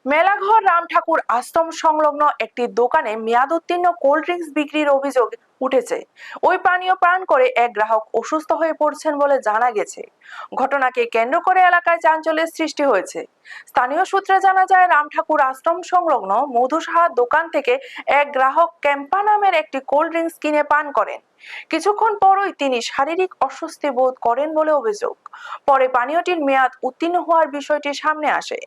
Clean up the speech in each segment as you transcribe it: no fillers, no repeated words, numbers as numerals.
মেলাঘর রাম ঠাকুর আশ্রম সংলগ্ন একটি দোকানে মেয়াদ উত্তীর্ণ কোল্ড ড্রিঙ্কস বিক্রির অভিযোগ উঠেছে। ওই পানীয় পান করে এক গ্রাহক অসুস্থ হয়ে পড়ছেন বলে জানা গেছে। ঘটনাকে কেন্দ্র করে এলাকায় চাঞ্চল্যের সৃষ্টি হয়েছে। স্থানীয় সূত্রে জানা যায়, রাম ঠাকুর আশ্রম সংলগ্ন মধু সাহার দোকান থেকে এক গ্রাহক ক্যাম্পা নামের একটি কোল্ড ড্রিঙ্কস কিনে পান করেন। কিছুক্ষণ পরই তিনি শারীরিক অস্বস্তি বোধ করেন বলে অভিযোগ। পরে পানীয়টির মেয়াদ উত্তীর্ণ হওয়ার বিষয়টি সামনে আসে।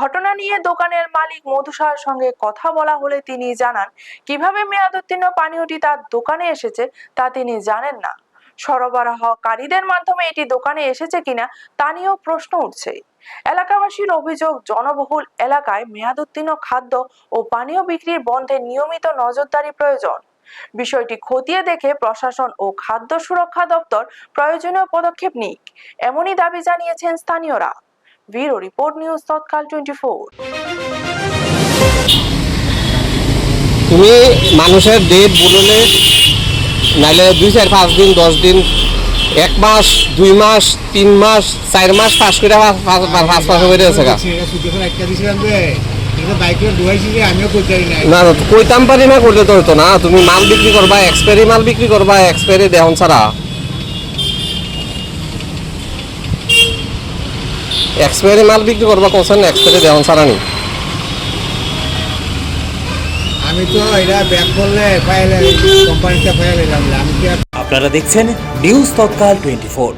ঘটনা নিয়ে দোকানের মালিক মধু সাহার সঙ্গে কথা বলা হলে তিনি জানান, কিভাবে মেয়াদ উত্তীর্ণ পানীয়টি তার দোকানে এসেছে তা তিনি জানেন না। সরবরাহকারীদের মাধ্যমে এটি দোকানে এসেছে কিনা তা নিয়েও প্রশ্ন উঠছে। এলাকাবাসীর অভিযোগ, জনবহুল এলাকায় মেয়াদ উত্তীর্ণ খাদ্য ও পানীয় বিক্রির বন্ধে নিয়মিত নজরদারি প্রয়োজন। বিষয়টি খতিয়ে দেখে প্রশাসন ও খাদ্য সুরক্ষা দপ্তর প্রয়োজনীয় পদক্ষেপ নিক, এমনই দাবি জানিয়েছেন স্থানীয়রা। ব্যুরো রিপোর্ট, নিউজ তৎকাল 24। তুমি মানুষের ডেট বললে নাইলে 2, 4, 5 দিন, 10 দিন, 1 মাস, 2 মাস, 3 মাস, 4 মাস পাস করে পাঁচ হয়ে গেছে না। কইতাম পারি না করলে তো হতো না। তুমি মাল বিক্রি করবা, এক্সপায়ারি মাল বিক্রি করবা, এক্সপায়ারি দেহন ছাড়া। এক্সপায়ারি মাল বিক্রি করবা কোন এক্সপায়ারি দেহন ছাড়া নি। আমি তো এটা ব্যাক করলে ফাইল কোম্পানিতে ফাইল এলাম। আপনারা দেখছেন নিউজ তৎকাল 24।